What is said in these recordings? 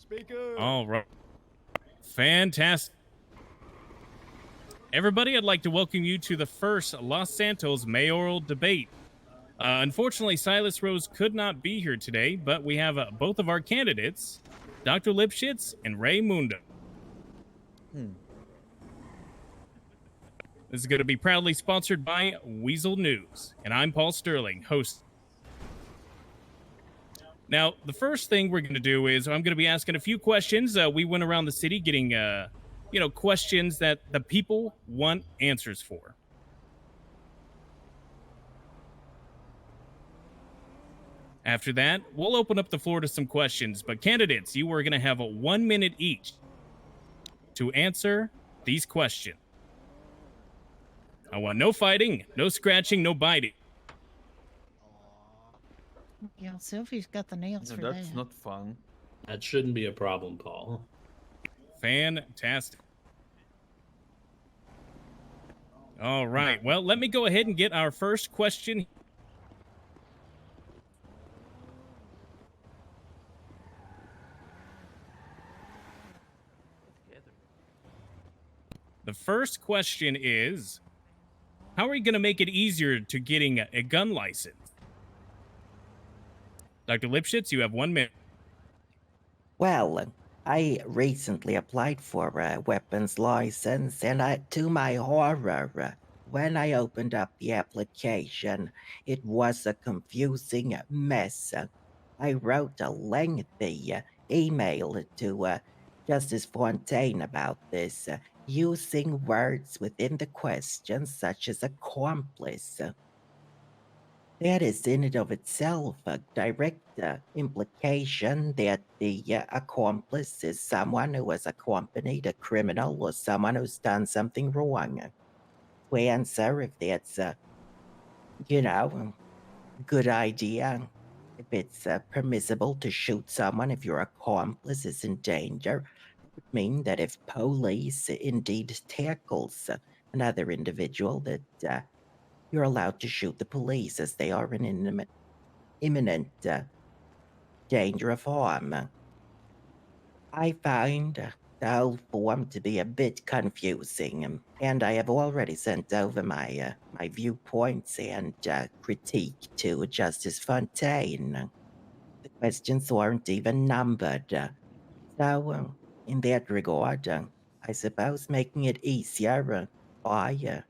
Speaker. All right. Fantastic. Everybody, I'd like to welcome you to the first Los Santos mayoral debate. Unfortunately, Silas Rose could not be here today, but we have both of our candidates, Dr. Lipschitz and Ray Mundo. This is going to be proudly sponsored by Weasel News, and I'm Paul Sterling, host. Now, the first thing we're going to do is I'm going to be asking a few questions. We went around the city getting, questions that the people want answers for. After that, we'll open up the floor to some questions, but candidates, you are going to have 1 minute each to answer these questions. I want no fighting, no scratching, no biting. Yeah, Sylvie's got the nails No, for that's that. not fun. That shouldn't be a problem, Paul. Fantastic. All right. Well, let me go ahead and get our first question. The first question is, how are you going to make it easier to getting a gun license? Dr. Lipschitz, you have 1 minute. Well, I recently applied for a weapons license, and to my horror, when I opened up the application, it was a confusing mess. I wrote a lengthy email to Justice Fontaine about this, using words within the question such as accomplice. That is in and of itself a direct implication that the accomplice is someone who has accompanied a criminal or someone who's done something wrong. To answer if that's a good idea, if it's permissible to shoot someone if your accomplice is in danger, it would mean that if police indeed tackles another individual, that you're allowed to shoot the police as they are in imminent danger of harm. I find the whole form to be a bit confusing, and I have already sent over my viewpoints and critique to Justice Fontaine. The questions weren't even numbered, so in that regard, I suppose making it easier by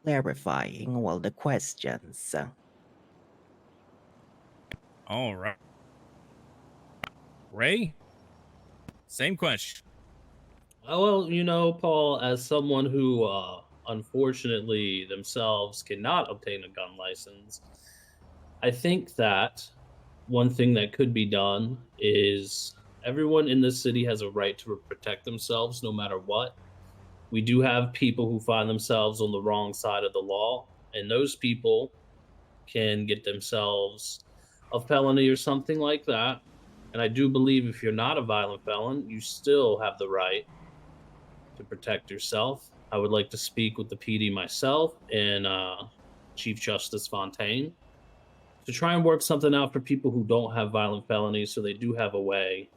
clarifying all the questions. All right. Ray, same question. Well, Paul, as someone who unfortunately themselves cannot obtain a gun license, I think that one thing that could be done is everyone in this city has a right to protect themselves no matter what. We do have people who find themselves on the wrong side of the law, and those people can get themselves a felony or something like that. And I do believe if you're not a violent felon, you still have the right to protect yourself. I would like to speak with the PD myself and Chief Justice Fontaine to try and work something out for people who don't have violent felonies so they do have a way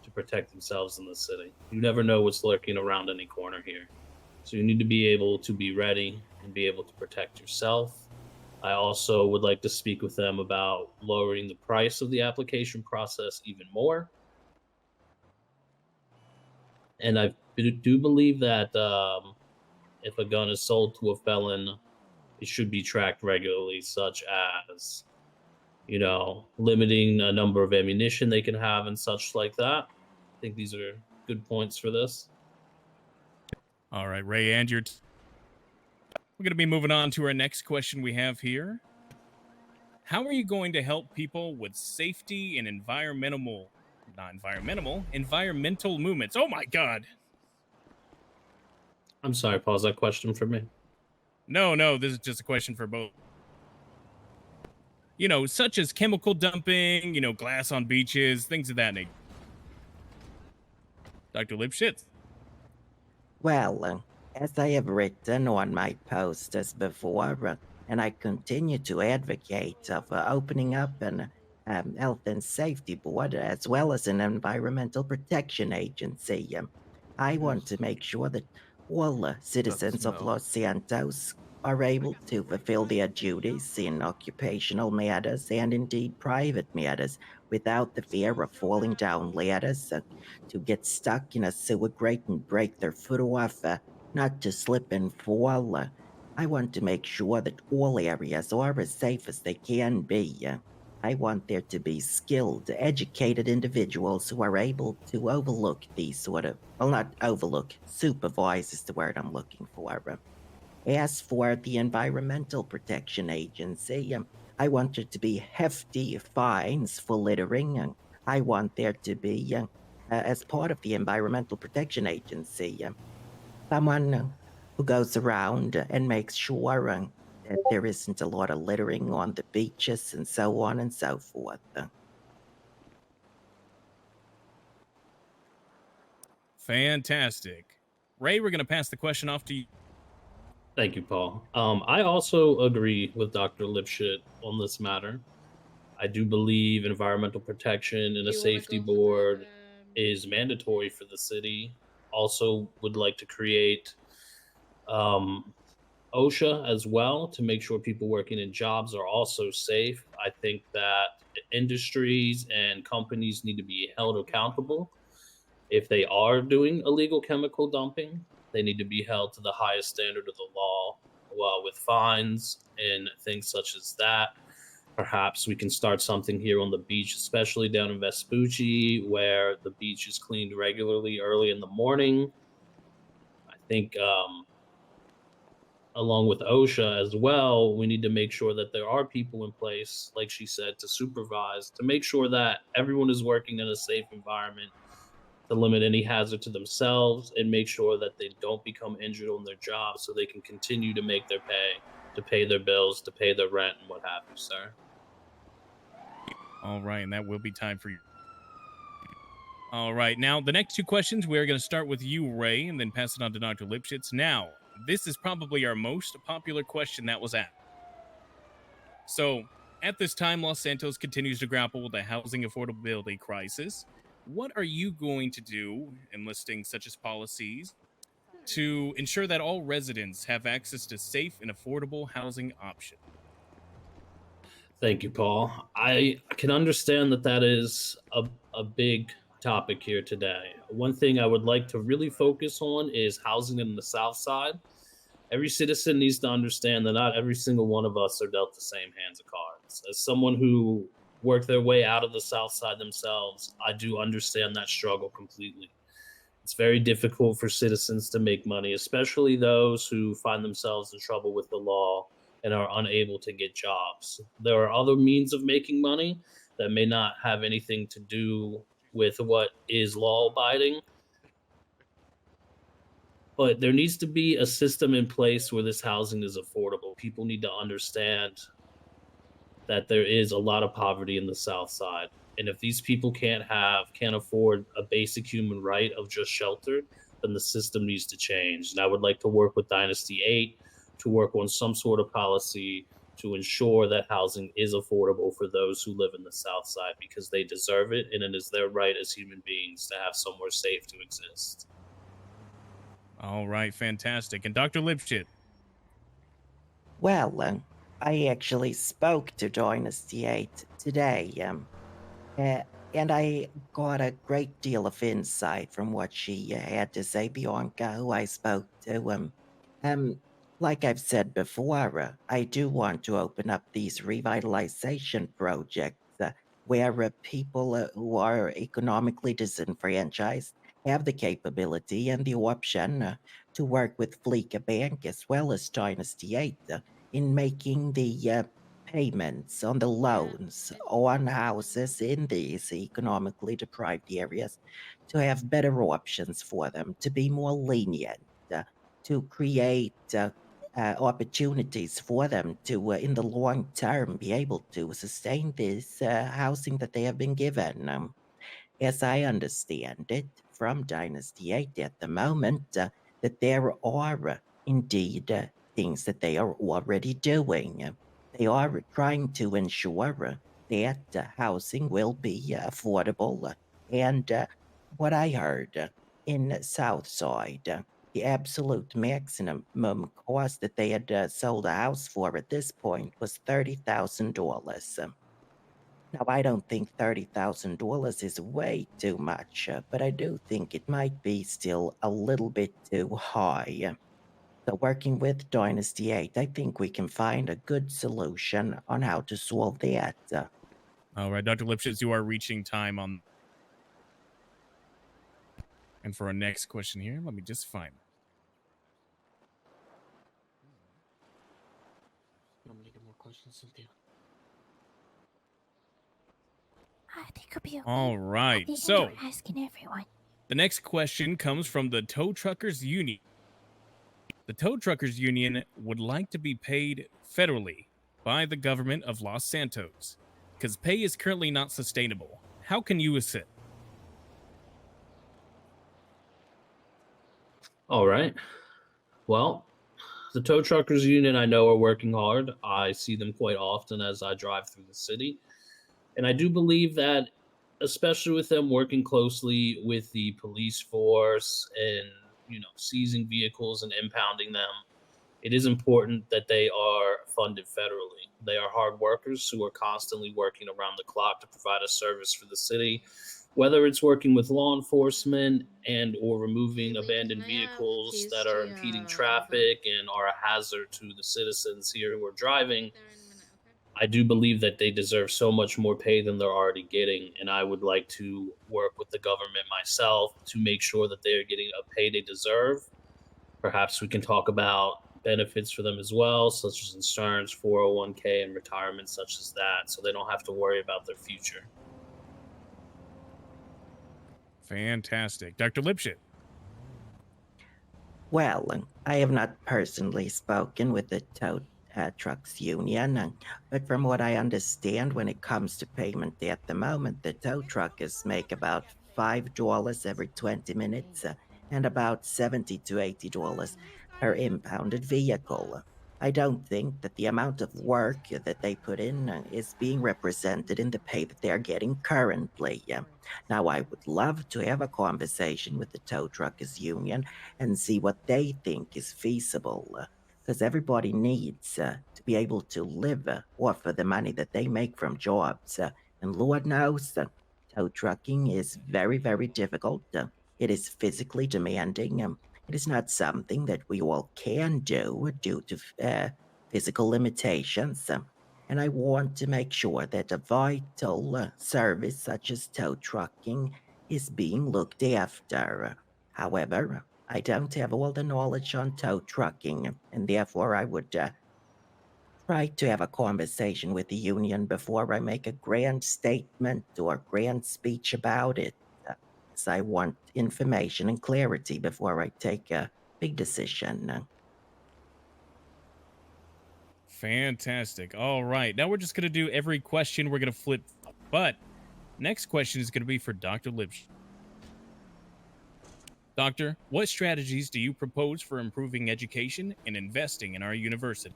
to protect themselves in the city. You never know what's lurking around any corner here. So you need to be able to be ready and be able to protect yourself. I also would like to speak with them about lowering the price of the application process even more. And I do believe that if a gun is sold to a felon, it should be tracked regularly, such as, limiting a number of ammunition they can have and such like that. I think these are good points for this. All right, Ray, and we're going to be moving on to our next question we have here. How are you going to help people with safety and environmental movements? Oh my God. I'm sorry, pause that question for me. No, this is just a question for both. Such as chemical dumping, glass on beaches, things of that nature. Dr. Lipschitz. Well, as I have written on my posters before, and I continue to advocate of opening up an Health and Safety Board, as well as an environmental protection agency. I want to make sure that all citizens of smell. Los Santos are able to fulfill their duties in occupational matters and indeed private matters without the fear of falling down ladders, to get stuck in a sewer grate and break their foot off, not to slip and fall. I want to make sure that all areas are as safe as they can be. I want there to be skilled, educated individuals who are able to overlook these sort of, well, not overlook, supervise is the word I'm looking for. As for the Environmental Protection Agency, I want there to be hefty fines for littering. I want there to be, as part of the Environmental Protection Agency, someone who goes around and makes sure that there isn't a lot of littering on the beaches and so on and so forth. Fantastic. Ray, we're going to pass the question off to you. Thank you, Paul. I also agree with Dr. Lipschitz on this matter. I do believe environmental protection and a safety board is mandatory for the city. Also, would like to create OSHA as well to make sure people working in jobs are also safe. I think that industries and companies need to be held accountable. If they are doing illegal chemical dumping, they need to be held to the highest standard of the law, with fines and things such as that. Perhaps we can start something here on the beach, especially down in Vespucci, where the beach is cleaned regularly early in the morning. I think along with OSHA as well, we need to make sure that there are people in place, like she said, to supervise, to make sure that everyone is working in a safe environment, to limit any hazard to themselves and make sure that they don't become injured on their job so they can continue to make their pay, to pay their bills, to pay their rent and what have you, sir. All right, and that will be time for you. All right, now the next two questions, we're going to start with you, Ray, and then pass it on to Dr. Lipschitz. Now, this is probably our most popular question that was asked. So, at this time, Los Santos continues to grapple with a housing affordability crisis. What are you going to do, enlisting such as policies, to ensure that all residents have access to safe and affordable housing options? Thank you, Paul. I can understand that that is a big topic here today. One thing I would like to really focus on is housing in the South Side. Every citizen needs to understand that not every single one of us are dealt the same hands of cards. As someone who worked their way out of the South Side themselves, I do understand that struggle completely. It's very difficult for citizens to make money, especially those who find themselves in trouble with the law and are unable to get jobs. There are other means of making money that may not have anything to do with what is law abiding. But there needs to be a system in place where this housing is affordable. People need to understand that there is a lot of poverty in the South Side. And if these people can't afford a basic human right of just shelter, then the system needs to change. And I would like to work with Dynasty 8 to work on some sort of policy to ensure that housing is affordable for those who live in the South Side, because they deserve it, and it is their right as human beings to have somewhere safe to exist. All right, fantastic. And Dr. Lipschitz? Well, I actually spoke to Dynasty 8 today, and I got a great deal of insight from what she had to say, Bianca, who I spoke to. Like I've said before, I do want to open up these revitalization projects where people who are economically disenfranchised have the capability and the option to work with Fleeca Bank as well as Dynasty 8 in making the payments on the loans on houses in these economically deprived areas, to have better options for them, to be more lenient, to create opportunities for them to, in the long term, be able to sustain this housing that they have been given. As I understand it from Dynasty 8 at the moment, that there are indeed things that they are already doing. They are trying to ensure that housing will be affordable. And what I heard in Southside, the absolute maximum cost that they had sold a house for at this point was $30,000. Now, I don't think $30,000 is way too much, but I do think it might be still a little bit too high. So, working with Dynasty 8, I think we can find a good solution on how to solve that. All right, Dr. Lipschitz, you are reaching time on. And for our next question here, let me just find it. You want me to get more questions, Cynthia? I think it'll be okay. All I right, think so I'm asking everyone. the next question comes from the Tow Truckers Union. The Tow Truckers Union would like to be paid federally by the government of Los Santos because pay is currently not sustainable. How can you assist? All right. Well, the tow truckers union I know are working hard. I see them quite often as I drive through the city. And I do believe that, especially with them working closely with the police force and, seizing vehicles and impounding them, it is important that they are funded federally. They are hard workers who are constantly working around the clock to provide a service for the city, whether it's working with law enforcement and or removing Hey, Lee, abandoned can I have vehicles keys that to are your, impeding iPhone? traffic and are a hazard to the citizens here who are driving. There in a minute, okay? I do believe that they deserve so much more pay than they're already getting, and I would like to work with the government myself to make sure that they are getting a pay they deserve. Perhaps we can talk about benefits for them as well, such as insurance, 401k, and retirement, such as that, so they don't have to worry about their future. Fantastic. Dr. Lipschitz. Well, I have not personally spoken with the tow trucks union, but from what I understand, when it comes to payment at the moment, the tow truckers make about $5 every 20 minutes and about $70 to $80 per impounded vehicle. I don't think that the amount of work that they put in is being represented in the pay that they are getting currently. Now, I would love to have a conversation with the tow truckers union and see what they think is feasible. Because everybody needs to be able to live off of the money that they make from jobs. And Lord knows, tow trucking is very, very difficult. It is physically demanding. It is not something that we all can do due to physical limitations. And I want to make sure that a vital service such as tow trucking is being looked after. However, I don't have all the knowledge on tow trucking, and therefore I would try to have a conversation with the union before I make a grand statement or grand speech about it. As I want information and clarity before I take a big decision. Fantastic. All right. Now we're just going to do every question. We're going to flip. But next question is going to be for Dr. Lipsch. Doctor, what strategies do you propose for improving education and investing in our university?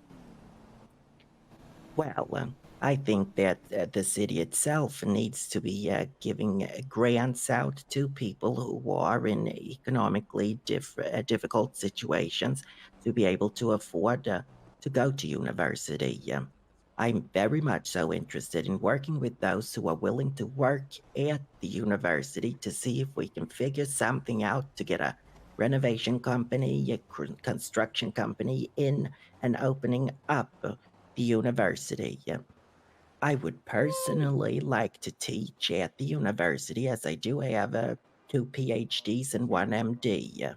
Well, I think that the city itself needs to be giving grants out to people who are in economically difficult situations to be able to afford to go to university. I'm very much so interested in working with those who are willing to work at the university to see if we can figure something out to get a renovation company, a construction company in and opening up the university. I would personally like to teach at the university as I do have 2 PhDs and 1 MD.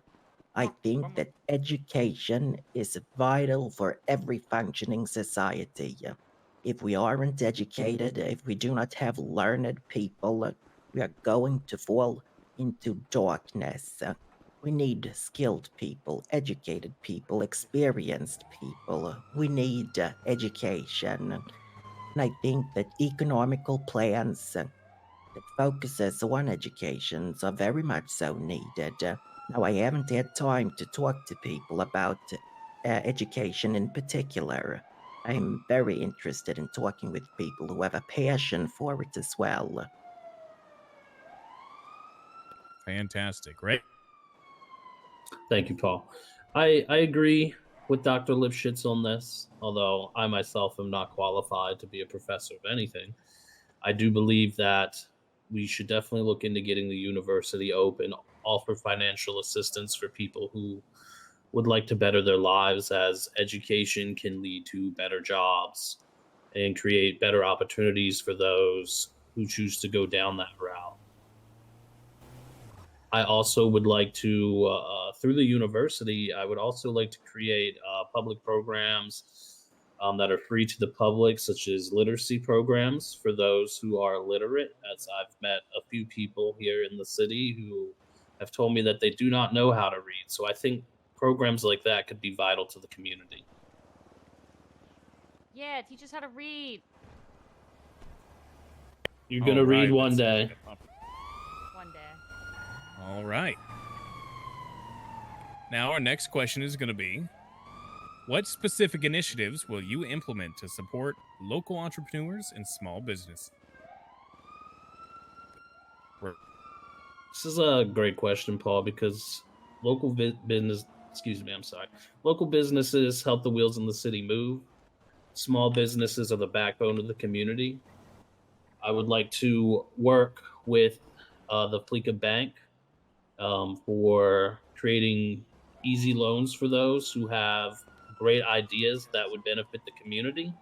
I think that education is vital for every functioning society. If we aren't educated, if we do not have learned people, we are going to fall into darkness. We need skilled people, educated people, experienced people. We need education. And I think that economical plans that focuses on educations are very much so needed. Now, I haven't had time to talk to people about education in particular. I'm very interested in talking with people who have a passion for it as well. Fantastic. Right? Thank you, Paul. I agree with Dr. Lipschitz on this, although I myself am not qualified to be a professor of anything. I do believe that we should definitely look into getting the university open, offer financial assistance for people who would like to better their lives, as education can lead to better jobs and create better opportunities for those who choose to go down that route. I also would like to, through the university, I would also like to create public programs that are free to the public, such as literacy programs for those who are illiterate. As I've met a few people here in the city who have told me that they do not know how to read. So I think programs like that could be vital to the community. Yeah, teach us how to read. You're going to All read right, one let's day. get up. One day. All right. Now, our next question is going to be, what specific initiatives will you implement to support local entrepreneurs and small business? This is a great question, Paul, because local local businesses help the wheels in the city move. Small businesses are the backbone of the community. I would like to work with the Fleeca Bank for creating easy loans for those who have great ideas that would benefit the community.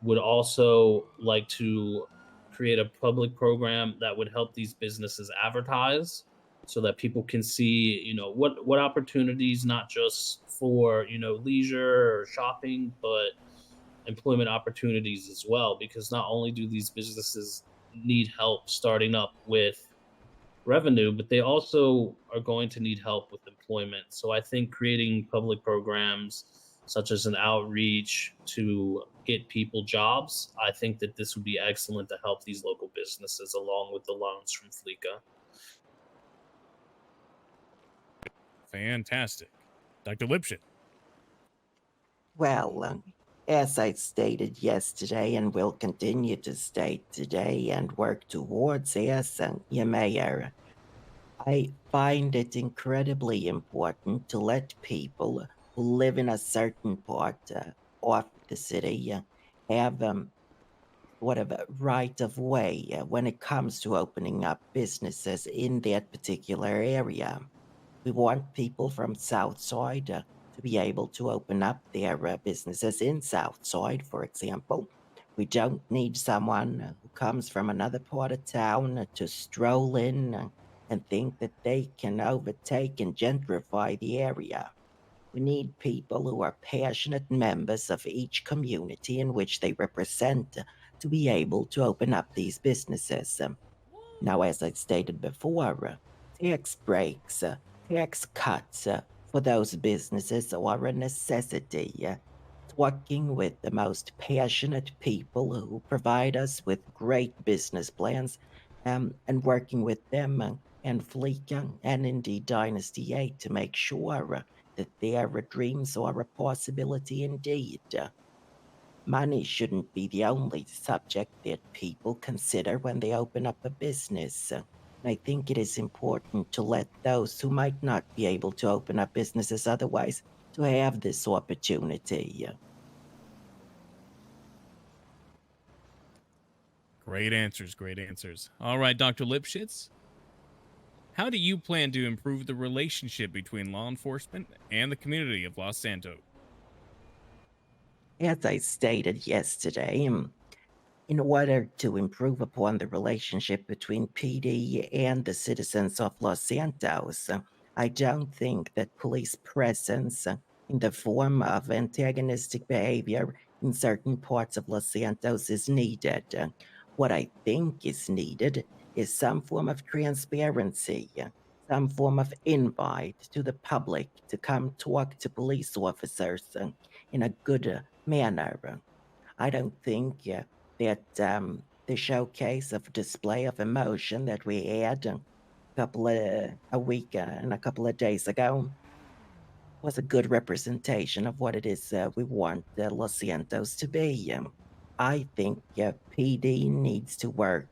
Would also like to create a public program that would help these businesses advertise so that people can see, what opportunities, not just for, leisure or shopping, but employment opportunities as well, because not only do these businesses need help starting up with revenue, but they also are going to need help with employment. So I think creating public programs such as an outreach to get people jobs, I think that this would be excellent to help these local businesses along with the loans from Fleeca. Fantastic. Dr. Lipschitz. Well, as I stated yesterday and will continue to state today and work towards as your mayor, I find it incredibly important to let people who live in a certain part of the city have sort of a right of way when it comes to opening up businesses in that particular area. We want people from Southside to be able to open up their businesses in Southside, for example. We don't need someone who comes from another part of town to stroll in and think that they can overtake and gentrify the area. We need people who are passionate members of each community in which they represent to be able to open up these businesses. Now, as I stated before, tax breaks, tax cuts for those businesses are a necessity. Talking with the most passionate people who provide us with great business plans and working with them and Fleeca and indeed Dynasty 8 to make sure that their dreams are a possibility indeed. Money shouldn't be the only subject that people consider when they open up a business. I think it is important to let those who might not be able to open up businesses otherwise to have this opportunity. Great answers. Great answers. All right, Dr. Lipschitz. How do you plan to improve the relationship between law enforcement and the community of Los Santos? As I stated yesterday, in order to improve upon the relationship between PD and the citizens of Los Santos, I don't think that police presence in the form of antagonistic behavior in certain parts of Los Santos is needed. What I think is needed is some form of transparency, some form of invite to the public to come talk to police officers in a good manner. I don't think that the showcase of display of emotion that we had a week and a couple of days ago was a good representation of what it is we want Los Santos to be. I think PD needs to work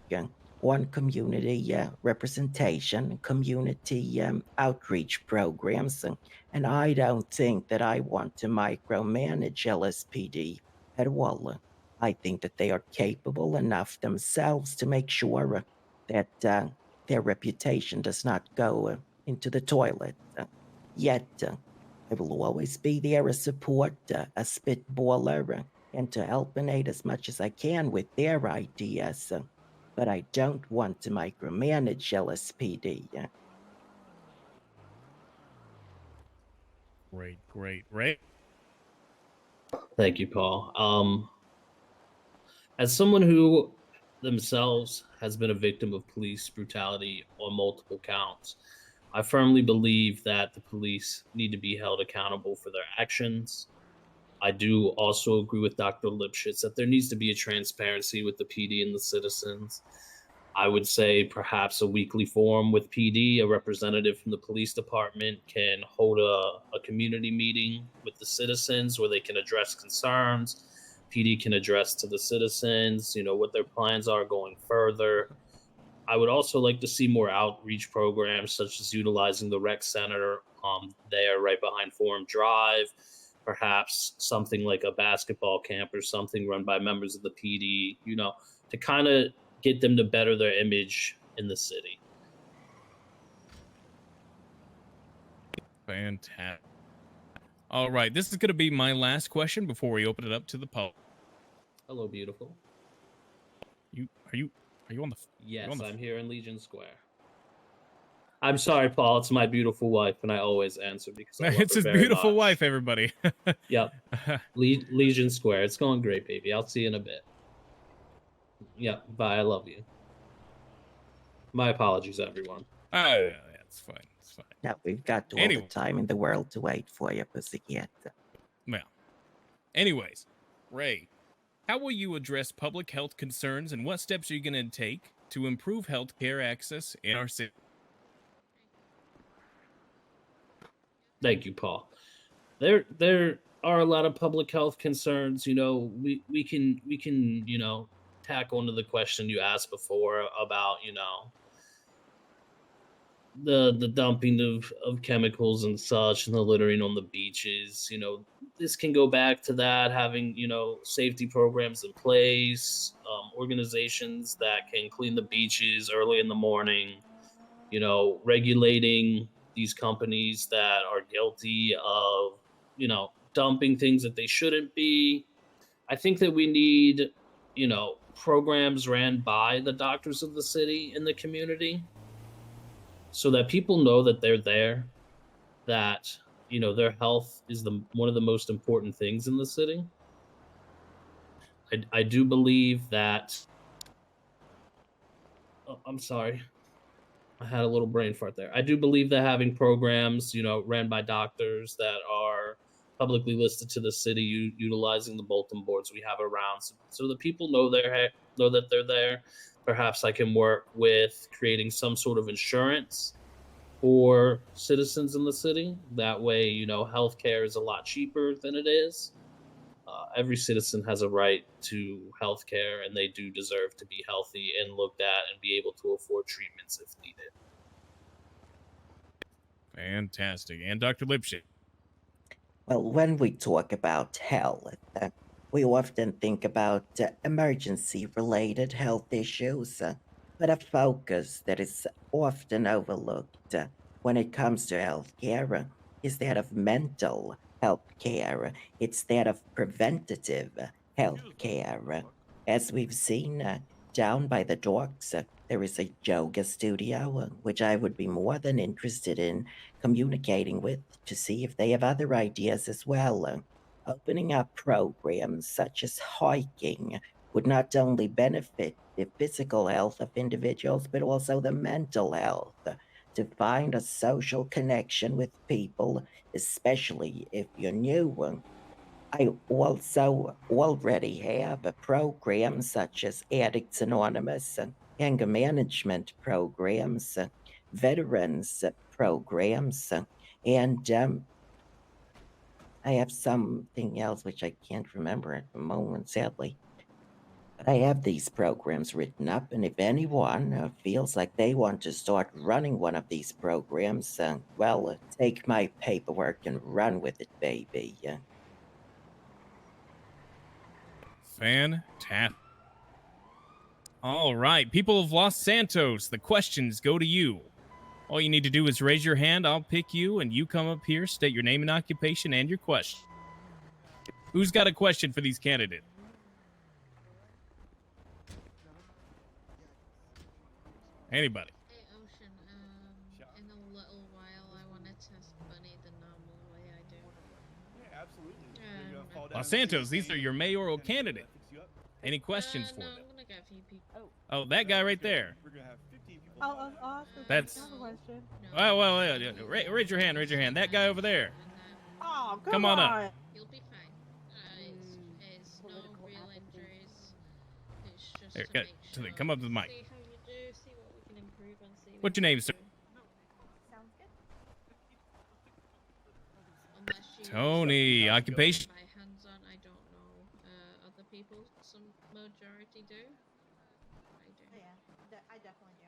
on community representation, community outreach programs, and I don't think that I want to micromanage LSPD at all. I think that they are capable enough themselves to make sure that their reputation does not go into the toilet. Yet, I will always be there as support, a spitballer, and to help and aid as much as I can with their ideas. But I don't want to micromanage LSPD. Great, great, right? Thank you, Paul. As someone who themselves has been a victim of police brutality on multiple counts, I firmly believe that the police need to be held accountable for their actions. I do also agree with Dr. Lipschitz that there needs to be a transparency with the PD and the citizens. I would say perhaps a weekly forum with PD, a representative from the police department can hold a community meeting with the citizens where they can address concerns. PD can address to the citizens, what their plans are going further. I would also like to see more outreach programs, such as utilizing the rec center there right behind Forum Drive, perhaps something like a basketball camp or something run by members of the PD, to kind of get them to better their image in the city. Fantastic. All right, this is going to be my last question before we open it up to the public. Hello, beautiful. Are you on the? Yes, on the I'm here in Legion Square. I'm sorry, Paul. It's my beautiful wife, and I always answer because I love It's her his very beautiful much. wife, everybody. Yep. Legion Square. It's going great, baby. I'll see you in a bit. Yep. Bye. I love you. My apologies, everyone. That's fine. It's fine. Now we've got all Anyway. the time in the world to wait for you, pussycat. Well, anyways, Ray, how will you address public health concerns, and what steps are you going to take to improve healthcare access in our city? Thank you, Paul. There are a lot of public health concerns. We can tack onto the question you asked before about the dumping of chemicals and such and the littering on the beaches. This can go back to that, having safety programs in place, organizations that can clean the beaches early in the morning, regulating these companies that are guilty of dumping things that they shouldn't be. I think that we need programs ran by the doctors of the city and the community, so that people know that they're there, that their health is one of the most important things in the city. I do believe that. Oh, I'm sorry, I had a little brain fart there. I do believe that having programs, ran by doctors that are publicly listed to the city, utilizing the bulletin boards we have around, so that people know that they're there. Perhaps I can work with creating some sort of insurance for citizens in the city. That way, healthcare is a lot cheaper than it is. Every citizen has a right to healthcare, and they do deserve to be healthy and looked at and be able to afford treatments if needed. Fantastic. And Dr. Lipschitz. Well, when we talk about health, we often think about emergency-related health issues, but a focus that is often overlooked when it comes to healthcare is that of mental health care. It's that of preventative health care. As we've seen down by the docks, there is a yoga studio, which I would be more than interested in communicating with to see if they have other ideas as well. Opening up programs such as hiking would not only benefit the physical health of individuals, but also the mental health. To find a social connection with people, especially if you're new. I also already have a program such as Addicts Anonymous, anger management programs, veterans programs, and I have something else which I can't remember at the moment, sadly. But I have these programs written up, and if anyone feels like they want to start running one of these programs, take my paperwork and run with it, baby. Fantastic. All right, people of Los Santos, the questions go to you. All you need to do is raise your hand. I'll pick you, and you come up here, state your name and occupation and your question. Who's got a question for these candidates? Anybody? Hey, Ocean, in a little while, I want to test Bunny the normal way I do. Yeah, absolutely. Los Santos, these are your mayoral candidates. Any questions for no, them? I'm gonna get a few people. Oh, that guy right there. We're gonna have 50 people. I'll ask a That's- question. No, Raise your hand, raise your hand. That guy over there. Oh, Come on up. He'll be fine. It's no real injuries. It's just There, to get make to the- sure. come up to the mic. See how you do, see what we can improve on, see What's your what we name, can sir? do. Unless you Tony, get occupation? my hands on, I don't know. Other people, some majority do. I do. I definitely do.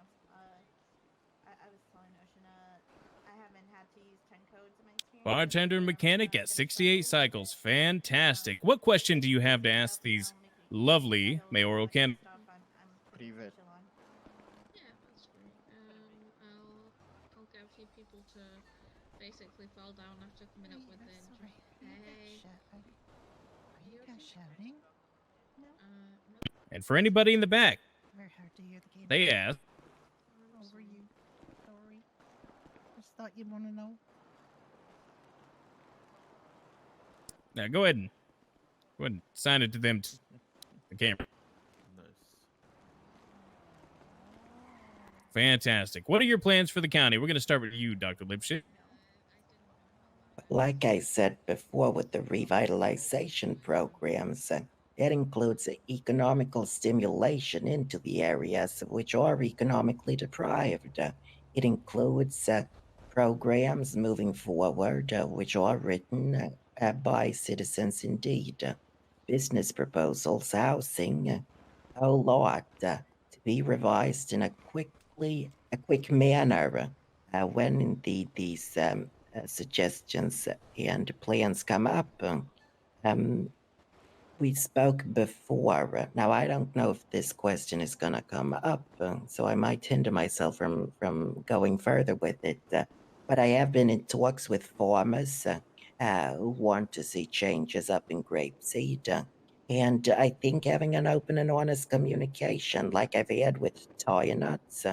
I was telling Ocean, I haven't had to use 10 codes in my experience. Bartender and mechanic at 68 cycles. Fantastic. What question do you have to ask these lovely mayoral candidates? Yeah, that's great. I'll get a few people to basically fall down after coming up with the injury. Hey, Are you guys shouting? no. And for anybody in the back, Very hard to hear the game. they ask, Over you. Sorry. Just thought you'd want to know. now go ahead and sign it to them, the camera. Fantastic. What are your plans for the county? We're going to start with you, Dr. Lipshit. Like I said before, with the revitalization programs, that includes economical stimulation into the areas which are economically deprived. It includes programs moving forward which are written by citizens indeed. Business proposals, housing, a whole lot to be revised in a quick manner when indeed these suggestions and plans come up. We spoke before. Now I don't know if this question is gonna come up, so I might hinder myself from going further with it. But I have been in talks with farmers who want to see changes up in grapeseed. And I think having an open and honest communication, like I've had with Ty Nuts,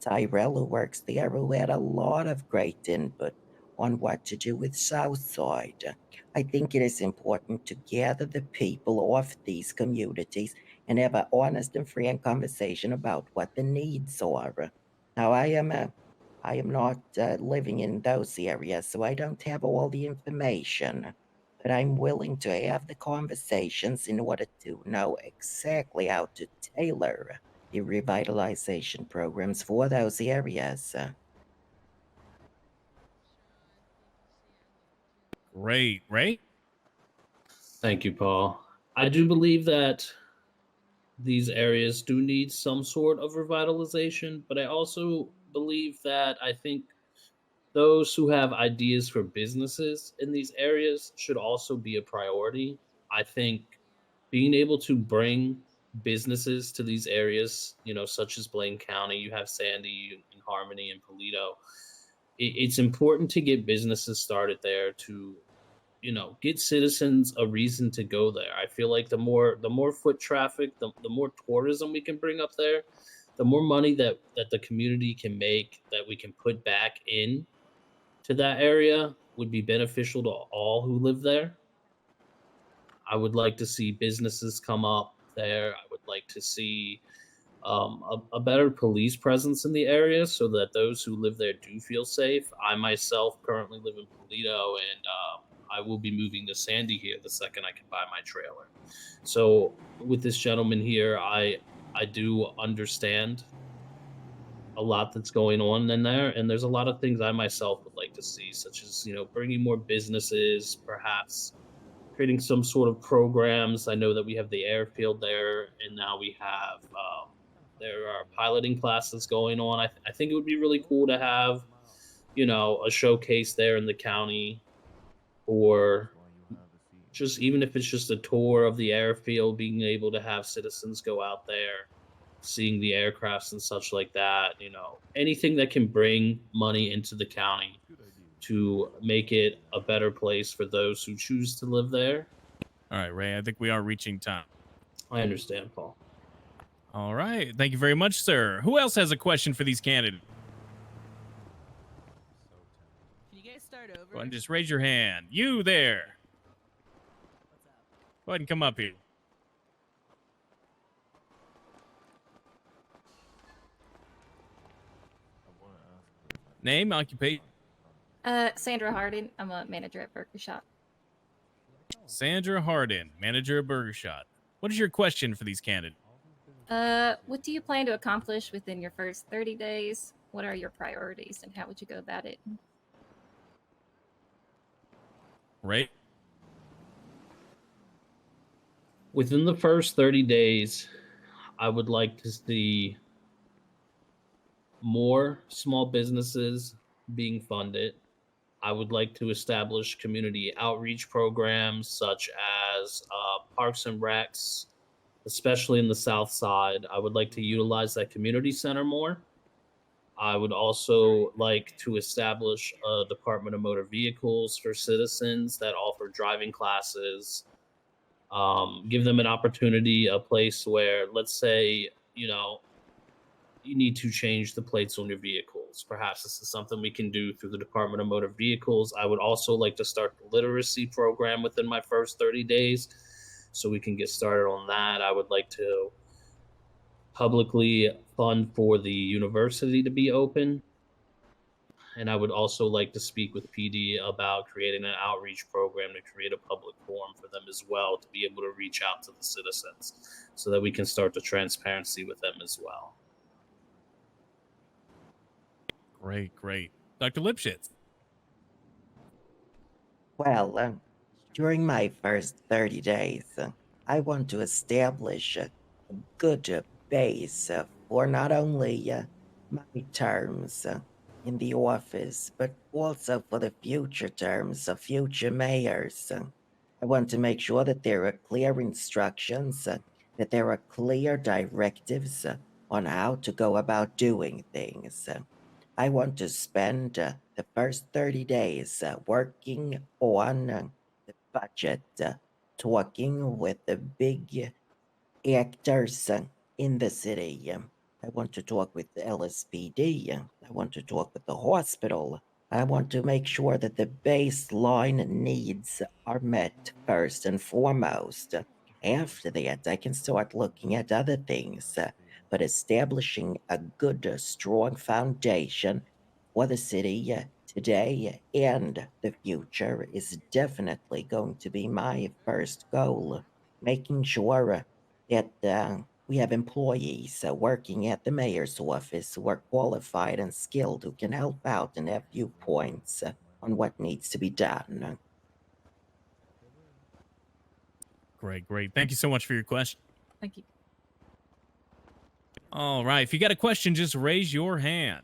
Tyrell, who works there, who had a lot of great input on what to do with Southside. I think it is important to gather the people of these communities and have an honest and frank conversation about what the needs are. Now, I am not living in those areas, so I don't have all the information. But I'm willing to have the conversations in order to know exactly how to tailor the revitalization programs for those areas. Great. Ray? Thank you, Paul. I do believe that these areas do need some sort of revitalization, but I also believe that I think those who have ideas for businesses in these areas should also be a priority. I think being able to bring businesses to these areas, such as Blaine County, you have Sandy and Harmony and Polito. It's important to get businesses started there to get citizens a reason to go there. I feel like the more foot traffic, the more tourism we can bring up there, the more money that the community can make, that we can put back in to that area, would be beneficial to all who live there. I would like to see businesses come up there. I would like to see a better police presence in the area so that those who live there do feel safe. I myself currently live in Polito, and I will be moving to Sandy here the second I can buy my trailer. So with this gentleman here, I do understand a lot that's going on in there, and there's a lot of things I myself would like to see, such as bringing more businesses, perhaps creating some sort of programs. I know that we have the airfield there, and now we have there are piloting classes going on. I think it would be really cool to have a showcase there in the county, or just even if it's just a tour of the airfield, being able to have citizens go out there, seeing the aircrafts and such like that. Anything that can bring money into the county to make it a better place for those who choose to live there. All right, Ray, I think we are reaching time. I understand, Paul. All right. Thank you very much, sir. Who else has a question for these candidates? Can you guys start over? Go ahead and just raise your hand. You there. Go ahead and come up here. Name, occupation. Sandra Hardin. I'm a manager at Burger Shop. Sandra Hardin, manager of Burger Shot. What is your question for these candidates? What do you plan to accomplish within your first 30 days? What are your priorities and how would you go about it? Ray? Within the first 30 days, I would like to see more small businesses being funded. I would like to establish community outreach programs such as parks and recs, especially in the South Side. I would like to utilize that community center more. I would also like to establish a Department of Motor Vehicles for citizens that offer driving classes. Give them an opportunity, a place where, let's say, you need to change the plates on your vehicles. Perhaps this is something we can do through the Department of Motor Vehicles. I would also like to start the literacy program within my first 30 days so we can get started on that. I would like to publicly fund for the university to be open. And I would also like to speak with PD about creating an outreach program to create a public forum for them as well, to be able to reach out to the citizens so that we can start the transparency with them as well. Great. Dr. Lipschitz. Well, during my first 30 days, I want to establish a good base for not only my terms in the office, but also for the future terms of future mayors. I want to make sure that there are clear instructions, that there are clear directives on how to go about doing things. I want to spend the first 30 days working on the budget, talking with the big actors in the city. I want to talk with the LSPD. I want to talk with the hospital. I want to make sure that the baseline needs are met first and foremost. After that, I can start looking at other things, but establishing a good, strong foundation for the city today and the future is definitely going to be my first goal. Making sure that we have employees working at the mayor's office who are qualified and skilled, who can help out and have viewpoints on what needs to be done. Great. Thank you so much for your question. Thank you. All right. If you got a question, just raise your hand.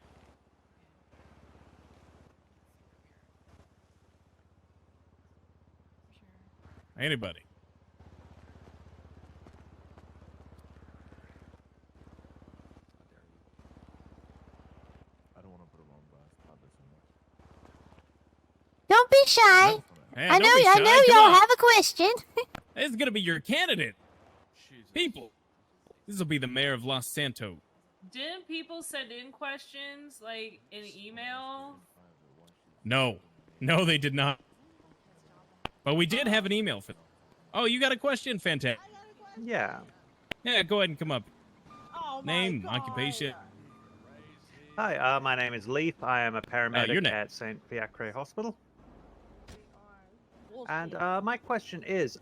Anybody? Don't be shy. Hey, I don't be shy. know Come y'all on. have a question. This is going to be your candidate. People. This will be the mayor of Los Santos. Didn't people send in questions like in email? No, they did not. But we did have an email for them. Oh, you got a question? Fantastic. Yeah. Yeah, go ahead and come up. Oh Name, occupation. Hi, my name is Leaf. I am a your paramedic name. at St. Fiacre Hospital. And my question is,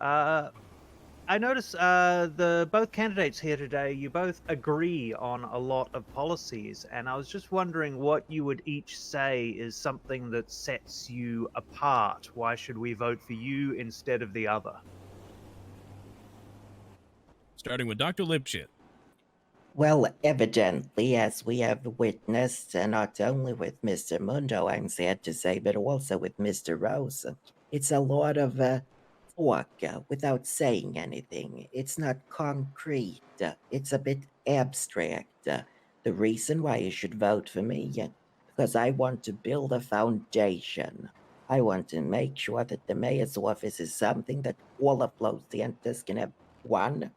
I notice the both candidates here today, you both agree on a lot of policies, and I was just wondering what you would each say is something that sets you apart. Why should we vote for you instead of the other? Starting with Dr. Lipschitz. Well, evidently, as we have witnessed, not only with Mr. Mundo, I'm sad to say, but also with Mr. Rose, it's a lot of talk without saying anything. It's not concrete, it's a bit abstract. The reason why you should vote for me, because I want to build a foundation. I want to make sure that the mayor's office is something that all of Los Santos can have, one,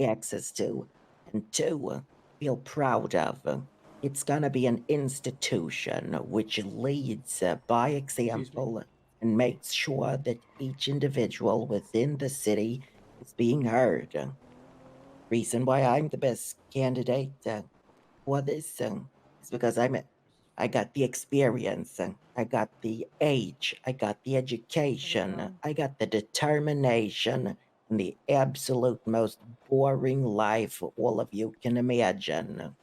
access to, and two, feel proud of. It's gonna be an institution which leads by example and makes sure that each individual within the city is being heard. Reason why I'm the best candidate for this is because I got the experience, I got the age, I got the education, I got the determination, and the absolute most boring life all of you can imagine.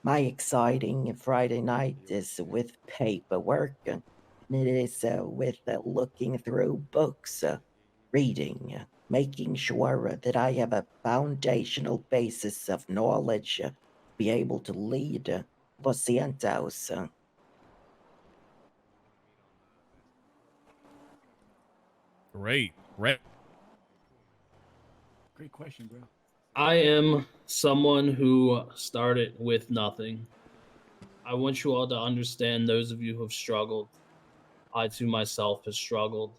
My exciting Friday night is with paperwork, and it is with looking through books, reading, making sure that I have a foundational basis of knowledge to be able to lead Los Santos. Great. Great question, bro. I am someone who started with nothing. I want you all to understand, those of you who have struggled. I too myself have struggled.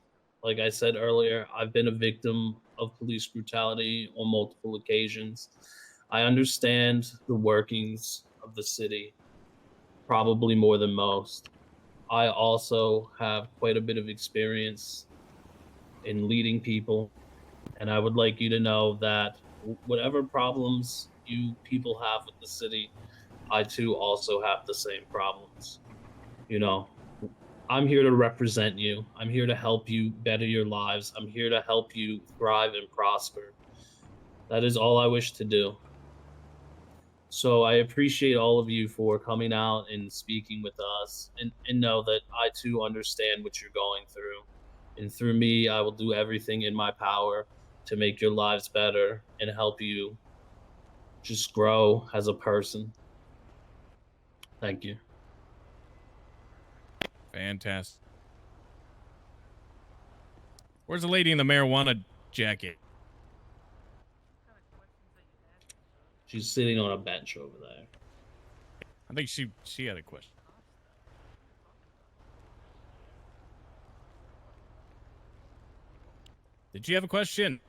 Like I said earlier, I've been a victim of police brutality on multiple occasions. I understand the workings of the city, probably more than most. I also have quite a bit of experience in leading people, and I would like you to know that whatever problems you people have with the city, I too also have the same problems. You know, I'm here to represent you. I'm here to help you better your lives. I'm here to help you thrive and prosper. That is all I wish to do. So I appreciate all of you for coming out and speaking with us, and know that I too understand what you're going through. And through me, I will do everything in my power to make your lives better and help you just grow as a person. Thank you. Fantastic. Where's the lady in the marijuana jacket? She's sitting on a bench over there. I think she had a question. Did you have a question?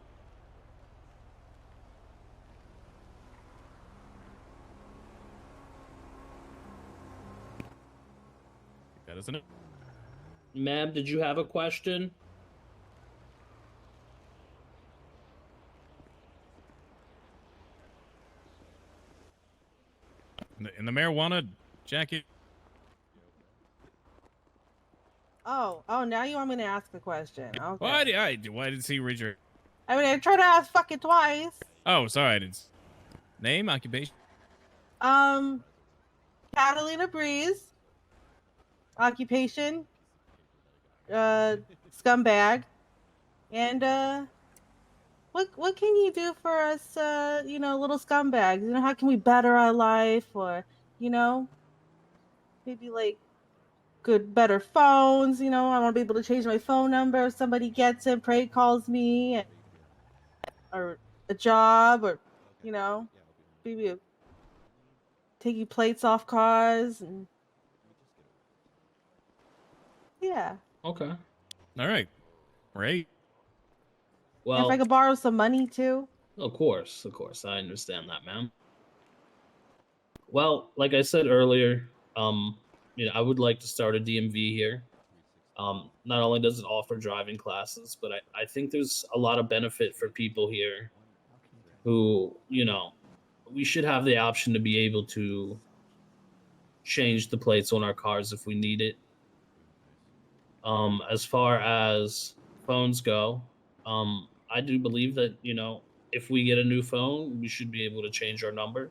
That isn't it. Ma'am, did you have a question? In the marijuana jacket? Oh, now you want me to ask the question. Okay. Why did he read your... I mean, I tried to ask fucking twice. Oh, sorry, I didn't... Name, occupation? Catalina Breeze. Occupation. Scumbag. And, what can you do for us, little scumbags? You know, how can we better our life? Or, maybe like better phones, I want to be able to change my phone number if somebody gets it, prank calls me, or a job, or, maybe taking plates off cars, and yeah. Okay. All right. Right. And if I could borrow some money too. Of course, I understand that, ma'am. Well, like I said earlier, I would like to start a DMV here. Not only does it offer driving classes, but I think there's a lot of benefit for people here who, we should have the option to be able to change the plates on our cars if we need it. As far as phones go, I do believe that, if we get a new phone, we should be able to change our number.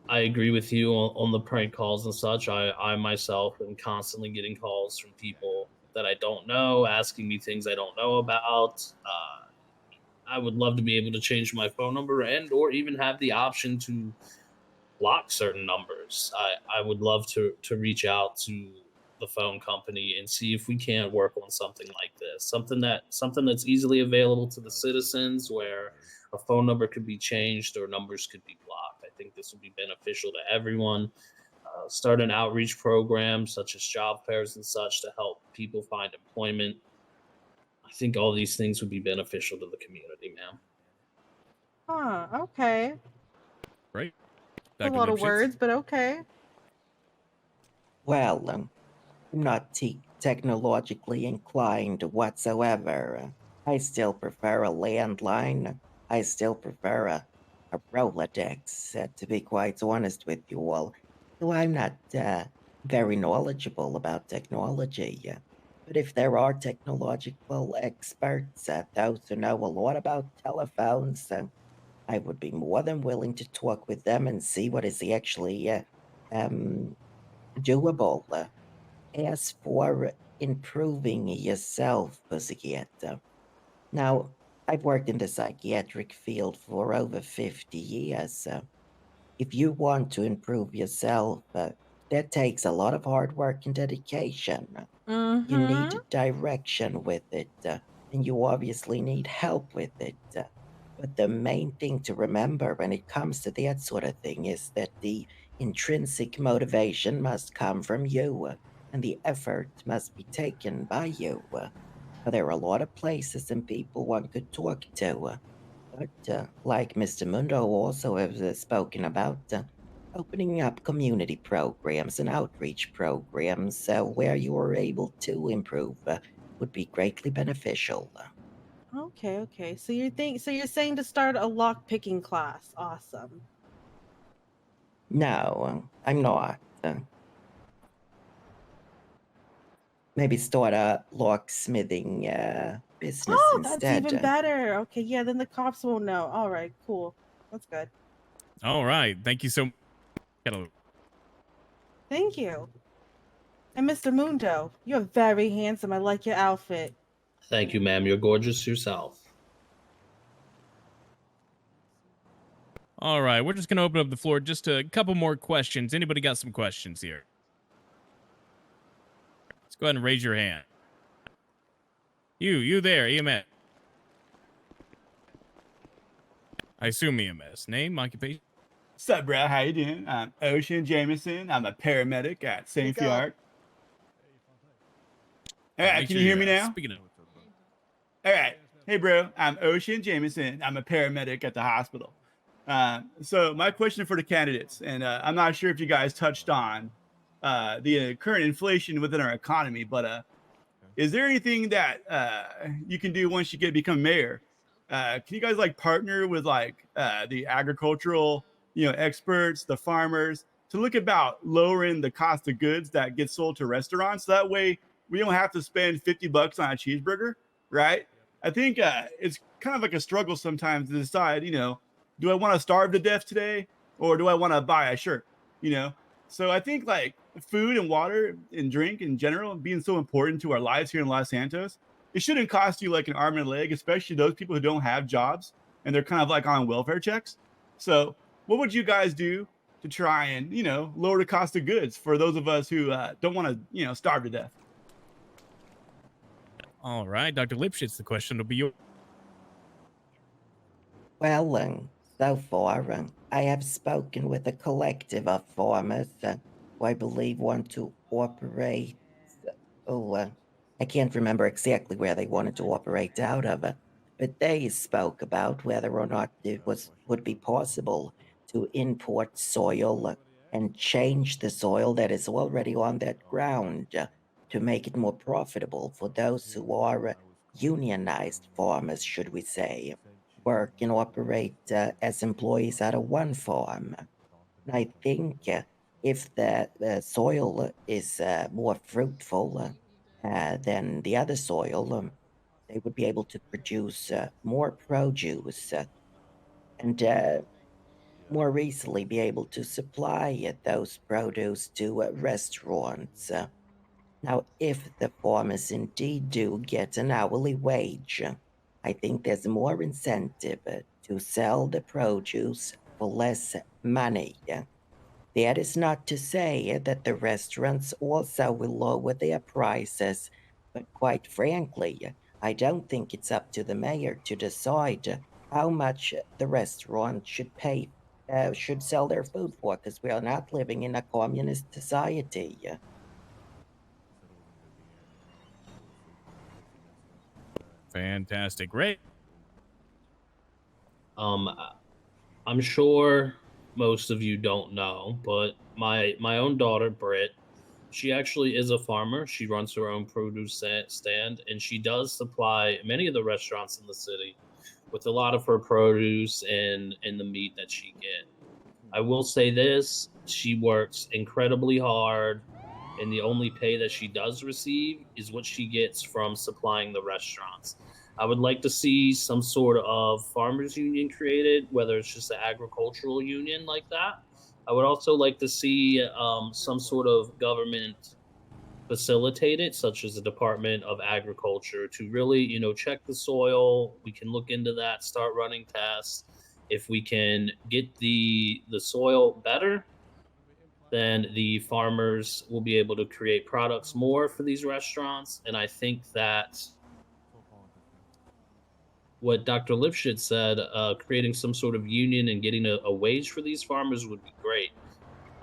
I agree with you on the prank calls and such. I myself am constantly getting calls from people that I don't know, asking me things I don't know about. I would love to be able to change my phone number and or even have the option to block certain numbers. I would love to reach out to the phone company and see if we can't work on something like this. Something that's easily available to the citizens where a phone number could be changed or numbers could be blocked. I think this would be beneficial to everyone. Start an outreach program such as job fairs and such to help people find employment. I think all these things would be beneficial to the community, ma'am. Huh, okay. Right. A lot of words, but okay. Well, I'm not technologically inclined whatsoever. I still prefer a landline. I still prefer a Rolodex, to be quite honest with you all. Though I'm not very knowledgeable about technology. But if there are technological experts, those who know a lot about telephones, I would be more than willing to talk with them and see what is actually doable. As for improving yourself, Pussycat, now I've worked in the psychiatric field for over 50 years. If you want to improve yourself, that takes a lot of hard work and dedication. You need direction with it, and you obviously need help with it. But the main thing to remember when it comes to that sort of thing is that the intrinsic motivation must come from you, and the effort must be taken by you. There are a lot of places and people one could talk to, but like Mr. Mundo also has spoken about, opening up community programs and outreach programs where you are able to improve would be greatly beneficial. Okay. So you're saying to start a lock picking class. Awesome. No, I'm not. Maybe start a locksmithing business Oh, instead. that's even better. Okay, yeah, then the cops won't know. All right, cool. That's good. All right. Thank you so much. Thank you. And Mr. Mundo, you're very handsome. I like your outfit. Thank you, ma'am. You're gorgeous yourself. All right. We're just going to open up the floor. Just a couple more questions. Anybody got some questions here? Let's go ahead and raise your hand. You there, EMS. I assume EMS. Name, occupation? What's up, bro? How you doing? I'm Ocean Jameson. I'm a paramedic at St. Fjord. All right, can you hear me now? Speaking of. All right. Hey, bro. I'm Ocean Jameson. I'm a paramedic at the hospital. So my question for the candidates, and I'm not sure if you guys touched on the current inflation within our economy, but is there anything that you can do once you become mayor? Can you guys like partner with like the agricultural, experts, the farmers to look about lowering the cost of goods that get sold to restaurants? So that way we don't have to spend $50 on a cheeseburger, right? I think it's kind of like a struggle sometimes to decide, do I want to starve to death today or do I want to buy a shirt, So I think like food and water and drink in general being so important to our lives here in Los Santos, it shouldn't cost you like an arm and a leg, especially those people who don't have jobs and they're kind of like on welfare checks. So what would you guys do to try and, lower the cost of goods for those of us who don't want to, starve to death? All right, Dr. Lipschitz, the question will be yours. Well, so far, I have spoken with a collective of farmers who I believe want to operate. I can't remember exactly where they wanted to operate out of, but they spoke about whether or not it would be possible to import soil and change the soil that is already on that ground to make it more profitable for those who are unionized farmers, should we say, work and operate as employees out of one farm. And I think if the soil is more fruitful than the other soil, they would be able to produce more produce and more easily be able to supply those produce to restaurants. Now, if the farmers indeed do get an hourly wage, I think there's more incentive to sell the produce for less money. That is not to say that the restaurants also will lower their prices, but quite frankly, I don't think it's up to the mayor to decide how much the restaurant should pay, should sell their food for, because we are not living in a communist society. Fantastic. Great. I'm sure most of you don't know, but my own daughter Britt, she actually is a farmer. She runs her own produce stand, and she does supply many of the restaurants in the city with a lot of her produce and the meat that she get. I will say this: she works incredibly hard, and the only pay that she does receive is what she gets from supplying the restaurants. I would like to see some sort of farmers union created, whether it's just an agricultural union like that. I would also like to see some sort of government facilitated, such as the Department of Agriculture, to really, check the soil. We can look into that, start running tests. If we can get the soil better, then the farmers will be able to create products more for these restaurants. And I think that what Dr. Lipschitz said, creating some sort of union and getting a wage for these farmers would be great.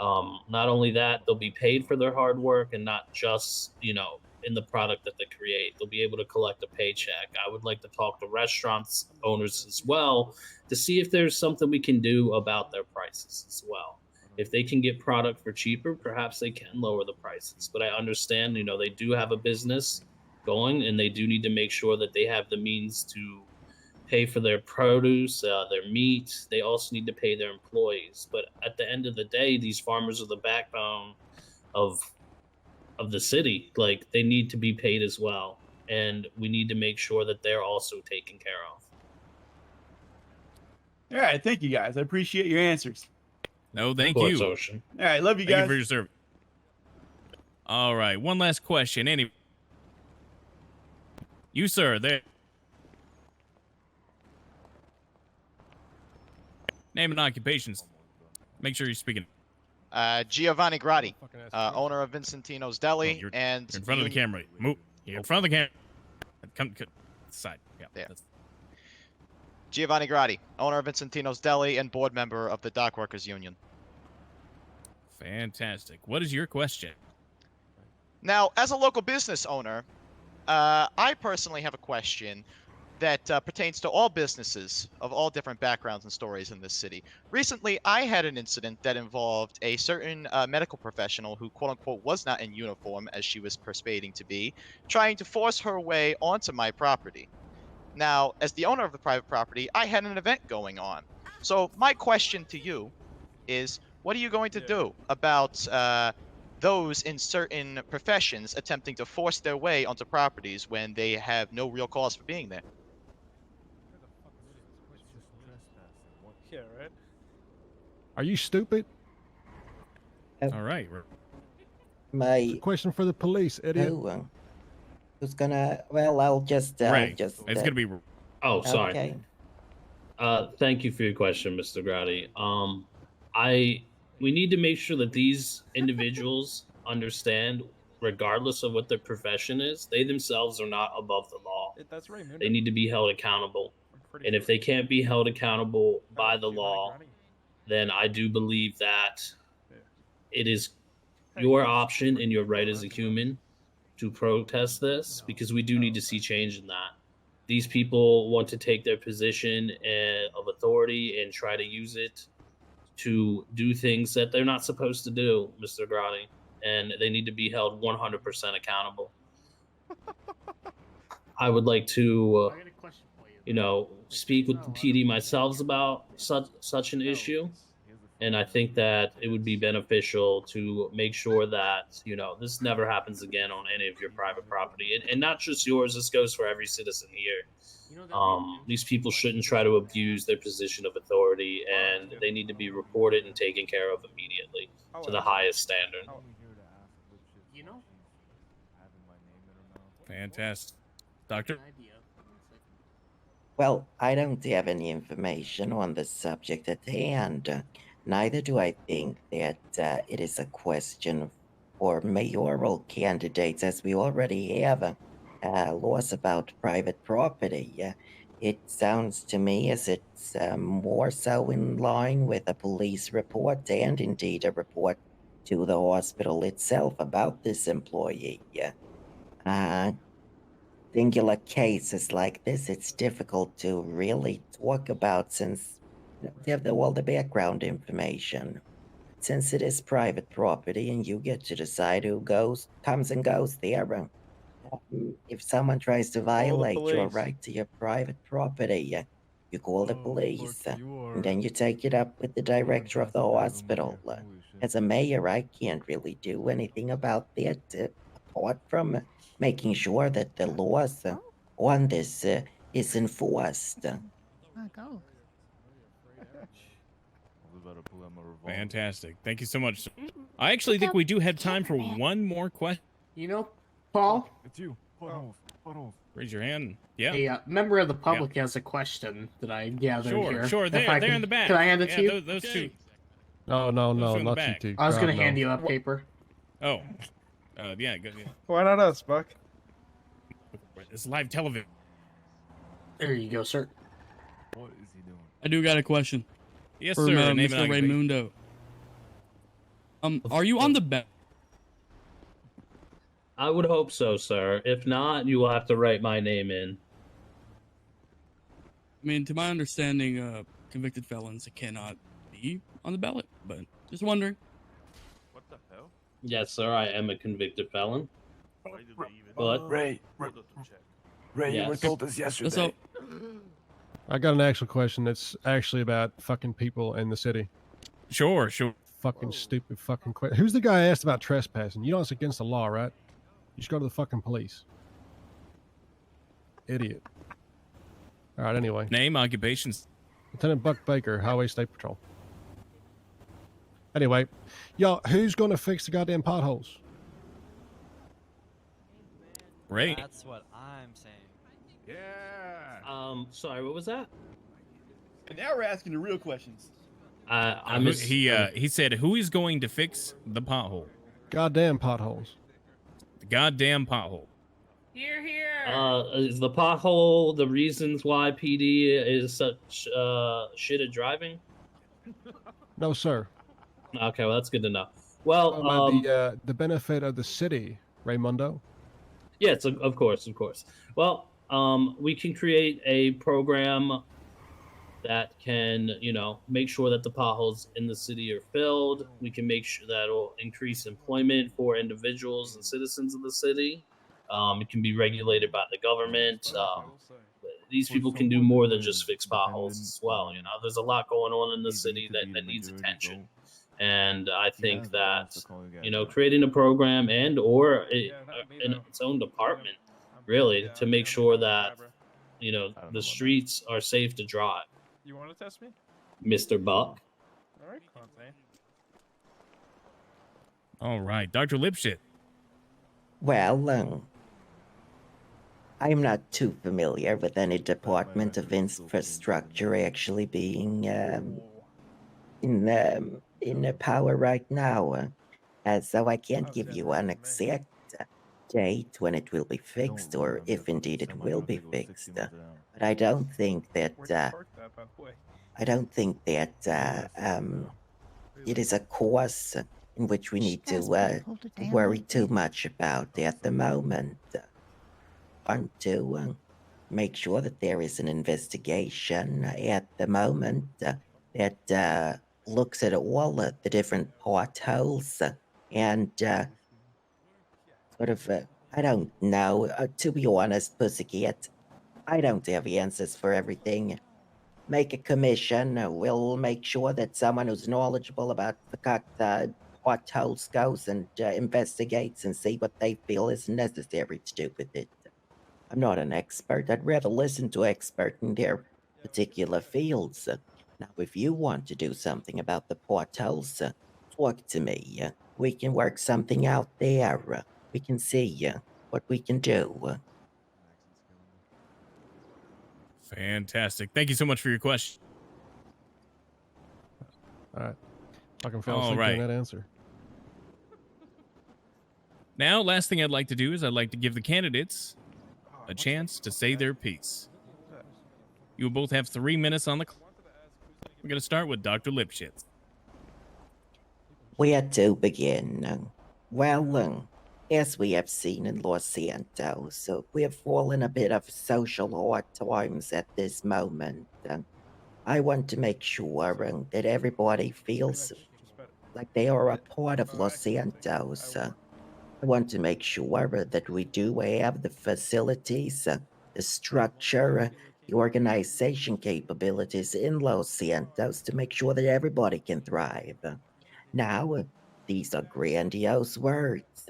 Not only that, they'll be paid for their hard work and not just, in the product that they create. They'll be able to collect a paycheck. I would like to talk to restaurants owners as well to see if there's something we can do about their prices as well. If they can get product for cheaper, perhaps they can lower the prices. But I understand, they do have a business going, and they do need to make sure that they have the means to pay for their produce, their meat. They also need to pay their employees. But at the end of the day, these farmers are the backbone of the city. Like, they need to be paid as well, and we need to make sure that they're also taken care of. All right, thank you guys. I appreciate your answers. No, thank Of course, you. Ocean. All right, love you Thank guys. you for your service. All right, one last question. You, sir, there. Name and occupations. Make sure you're speaking. Giovanni Grati, owner of Vincentino's Deli, You're and in front of the camera. Move. You're in front of the camera. Come side. Yeah. Yeah. Giovanni Grati, owner of Vincentino's Deli and board member of the Dock Workers Union. Fantastic. What is your question? Now, as a local business owner, I personally have a question that pertains to all businesses of all different backgrounds and stories in this city. Recently, I had an incident that involved a certain medical professional who, quote-unquote, was not in uniform, as she was persuading to be, trying to force her way onto my property. Now, as the owner of the private property, I had an event going on. So my question to you is, what are you going to do about those in certain professions attempting to force their way onto properties when they have no real cause for being there? Yeah, right. Are you stupid? All right. My question for the police, idiot. Who's gonna? Well, I'll just. Ray. It's gonna be. Oh, sorry. Okay. Thank you for your question, Mr. Grati. We need to make sure that these individuals understand, regardless of what their profession is, they themselves are not above the law. That's right, man. They need to be held accountable. And if they can't be held accountable by the law, then I do believe that it is your option and your right as a human to protest this, because we do need to see change in that. These people want to take their position of authority and try to use it to do things that they're not supposed to do, Mr. Grati, and they need to be held 100% accountable. I would like to, speak with the PD myself about such an issue, And I think that it would be beneficial to make sure that, you know, this never happens again on any of your private property. And not just yours, this goes for every citizen here. These people shouldn't try to abuse their position of authority, and they need to be reported and taken care of immediately to the highest standard. You know? Fantastic. Doctor? Well, I don't have any information on the subject at hand. Neither do I think that it is a question for mayoral candidates, as we already have laws about private property. It sounds to me as it's more so in line with a police report and indeed a report to the hospital itself about this employee. Singular cases like this, it's difficult to really talk about since they have all the background information. Since it is private property and you get to decide who comes and goes there. If someone tries to violate your police. right to your private property, you call the police, and then you take it up with the director of the hospital. As a mayor, I can't really do anything about that, apart from making sure that the laws on this is enforced. Go. Fantastic. Thank you so much. I actually think we do have time for one more question. You know, Paul? It's you. Raise your hand. Yeah. A member of the public has a question that I gathered here. Sure. If There, I they're can- in the back. Can I hand it Yeah, to you? Those two. No, Those are in the not you back. two. I was God, gonna no. hand you that paper. Oh. Yeah, good. Yeah. Why not us, Buck? It's live television. There you go, sir. What is he doing? I do got a question. Yes, for, sir. Name and Mr. occupation. Raymundo. Are you on the ballot? I would hope so, sir. If not, you will have to write my name in. I mean, to my understanding, convicted felons cannot be on the ballot, but just wondering. What the hell? Yes, sir, I am a convicted felon. But Ray, you were Yes. told this yesterday. So, I got an actual question that's actually about fucking people in the city. Sure. Fucking stupid fucking question. Who's the guy I asked about trespassing? You know it's against the law, right? You should go to the fucking police. Idiot. All right, anyway. Name, occupations. Lieutenant Buck Baker, Highway State Patrol. Anyway, y'all, who's going to fix the goddamn potholes? Ray. That's what I'm saying. Yeah. Sorry, what was that? And now we're asking the real questions. He said, who is going to fix the pothole? Goddamn potholes. The goddamn pothole. Here, here. Is the pothole the reasons why PD is such shit at driving? No, sir. Okay, well that's good to know. Well, the benefit of the city, Raymundo. yes, of course. Well, we can create a program that can, make sure that the potholes in the city are filled. We can make sure that will increase employment for individuals and citizens of the city. It can be regulated by the government. These people can do more than just fix potholes as well. There's a lot going on in the city that needs attention. And I think that, creating a program and or in its own department, really, to make sure that, the streets are safe to drive. You want to test me? Mr. Buck. All right, Conte. All right, Dr. Lipshit. Well, I'm not too familiar with any department of infrastructure actually being in power right now, so I can't give you an exact date when it will be fixed, or if indeed it will be fixed. But I don't think that it is a course in which we need to worry too much about at the moment. I want to make sure that there is an investigation at the moment that looks at all the different potholes and I don't know. To be honest, Pussycat, I don't have answers for everything. make a commission. We'll make sure that someone who's knowledgeable about the potholes goes and investigates and see what they feel is necessary to do with it. I'm not an expert. I'd rather listen to expert in their particular fields. Now, if you want to do something about the potholes, talk to me. We can work something out there. We can see what we can do. Fantastic. Thank you so much for your question. All right. Fucking fell All asleep right. during that answer. Now, last thing I'd like to do is I'd like to give the candidates a chance to say their piece. You will both have 3 minutes on the clock. We're going to start with Dr. Lipschitz. Where to begin? Well, as we have seen in Los Santos, we have fallen a bit of social hard times at this moment. I want to make sure that everybody feels like they are a part of Los Santos. I want to make sure that we do have the facilities, the structure, the organization capabilities in Los Santos to make sure that everybody can thrive. Now, these are grandiose words.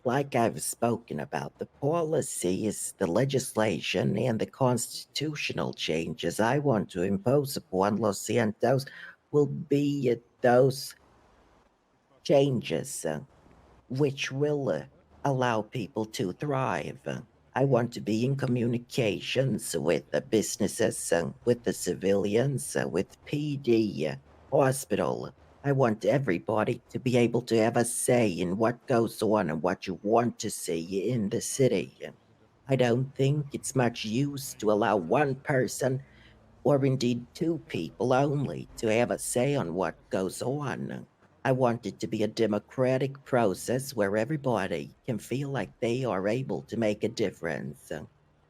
Like I've spoken about, the policies, the legislation, and the constitutional changes I want to impose upon Los Santos will be those changes which will allow people to thrive. I want to be in communications with the businesses, with the civilians, with PD, hospital. I want everybody to be able to have a say in what goes on and what you want to see in the city. I don't think it's much use to allow one person, or indeed two people only, to have a say on what goes on. I want it to be a democratic process where everybody can feel like they are able to make a difference.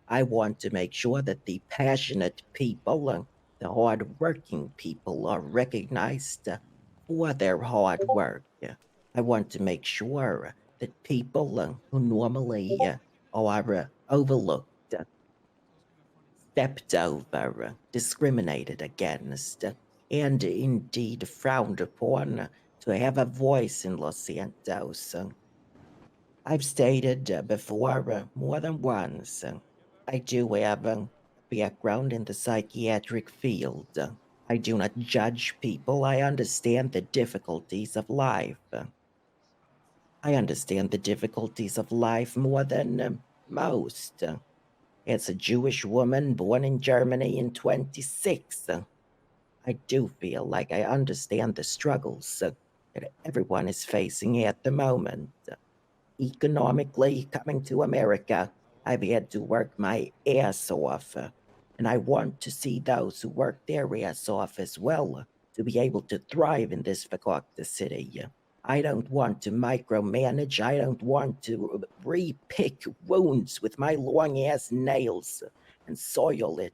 I want to make sure that the passionate people, the hard-working people are recognized for their hard work. I want to make sure that people who normally are overlooked, stepped over, discriminated against, and indeed frowned upon to have a voice in Los Santos. I've stated before more than once, I do have a background in the psychiatric field. I do not judge people. I understand the difficulties of life. I understand the difficulties of life more than most. As a Jewish woman born in Germany in 26, I do feel like I understand the struggles that everyone is facing at the moment. Economically, coming to America, I've had to work my ass off, and I want to see those who work their ass off as well to be able to thrive in this Fakakta city. I don't want to micromanage. I don't want to re-pick wounds with my long-ass nails and soil it.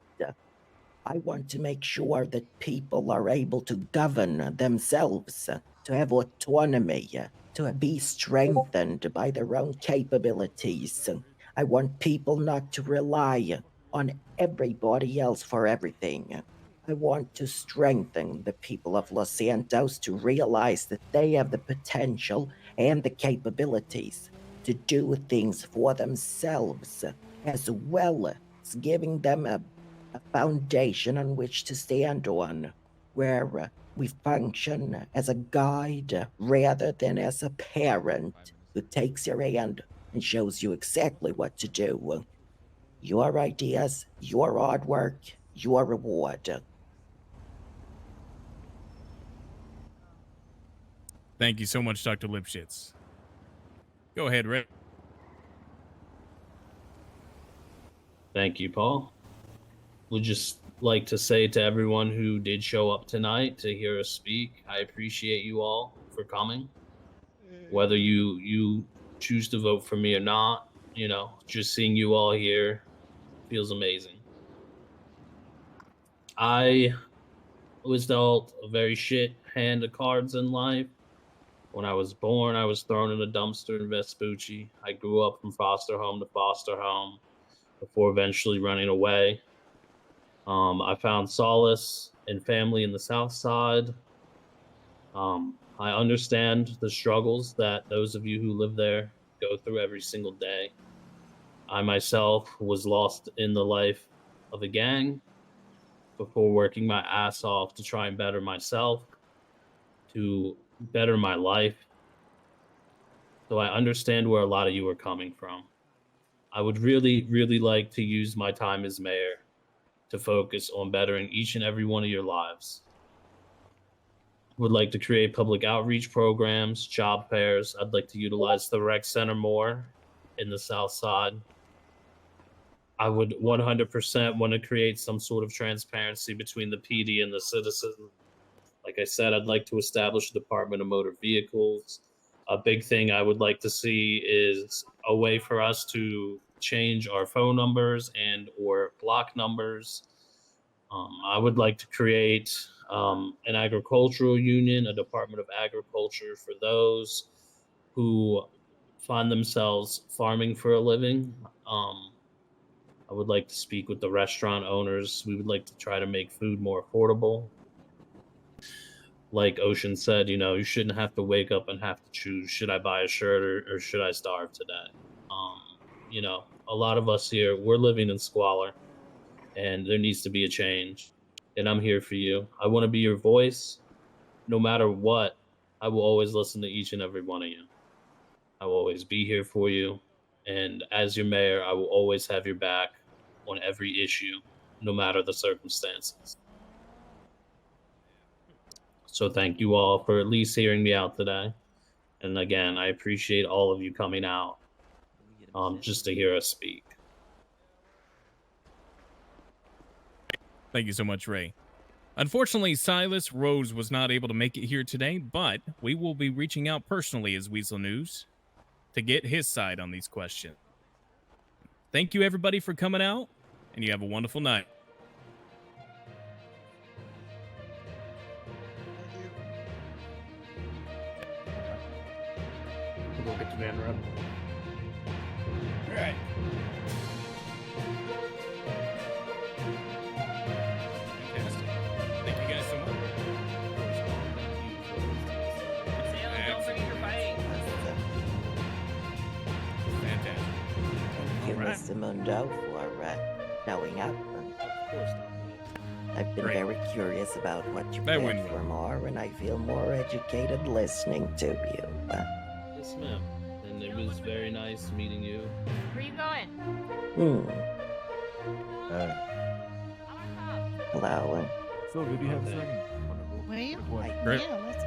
I want to make sure that people are able to govern themselves, to have autonomy, to be strengthened by their own capabilities. I want people not to rely on everybody else for everything. I want to strengthen the people of Los Santos to realize that they have the potential and the capabilities to do things for themselves, as well as giving them a foundation on which to stand on, where we function as a guide rather than as a parent who takes your hand and shows you exactly what to do. Your ideas, your hard work, your reward. Thank you so much, Dr. Lipschitz. Go ahead, Rick. Thank you, Paul. Would just like to say to everyone who did show up tonight to hear us speak, I appreciate you all for coming. Whether you choose to vote for me or not, just seeing you all here feels amazing. I was dealt a very shit hand of cards in life. When I was born, I was thrown in a dumpster in Vespucci. I grew up from foster home to foster home before eventually running away. I found solace in family in the South Side. I understand the struggles that those of you who live there go through every single day. I myself was lost in the life of a gang before working my ass off to try and better myself, to better my life. So I understand where a lot of you are coming from. I would really, really like to use my time as mayor to focus on bettering each and every one of your lives. Would like to create public outreach programs, job fairs. I'd like to utilize the rec center more in the South Side. I would 100% want to create some sort of transparency between the PD and the citizen. Like I said, I'd like to establish a Department of Motor Vehicles. A big thing I would like to see is a way for us to change our phone numbers and or block numbers. I would like to create an agricultural union, a Department of Agriculture for those who find themselves farming for a living. I would like to speak with the restaurant owners. We would like to try to make food more affordable. Like Ocean said, you know, you shouldn't have to wake up and have to choose, should I buy a shirt or should I starve today? You know, a lot of us here, we're living in squalor and there needs to be a change. And I'm here for you. I want to be your voice. No matter what, I will always listen to each and every one of you. I will always be here for you. And as your mayor, I will always have your back on every issue, no matter the circumstances. So thank you all for at least hearing me out today. And again, I appreciate all of you coming out just to hear us speak. Thank you so much, Ray. Unfortunately, Silas Rose was not able to make it here today, but we will be reaching out personally as Weasel News to get his side on these questions. Thank you, everybody, for coming out, and you have a wonderful night. We'll go get to Van Run. All right. Fantastic. Thank you guys so much. Salem, don't forget your bike. Fantastic. Thank you, Alright. Mr. Mundo, for showing up. Of course not. I've been Great. very curious about what you That did went for well. more, and I feel more educated listening to you. Yes, ma'am. And it was very nice meeting you. Where you going? Hello. So, did you have a Okay. second? Well, Great. yeah, let's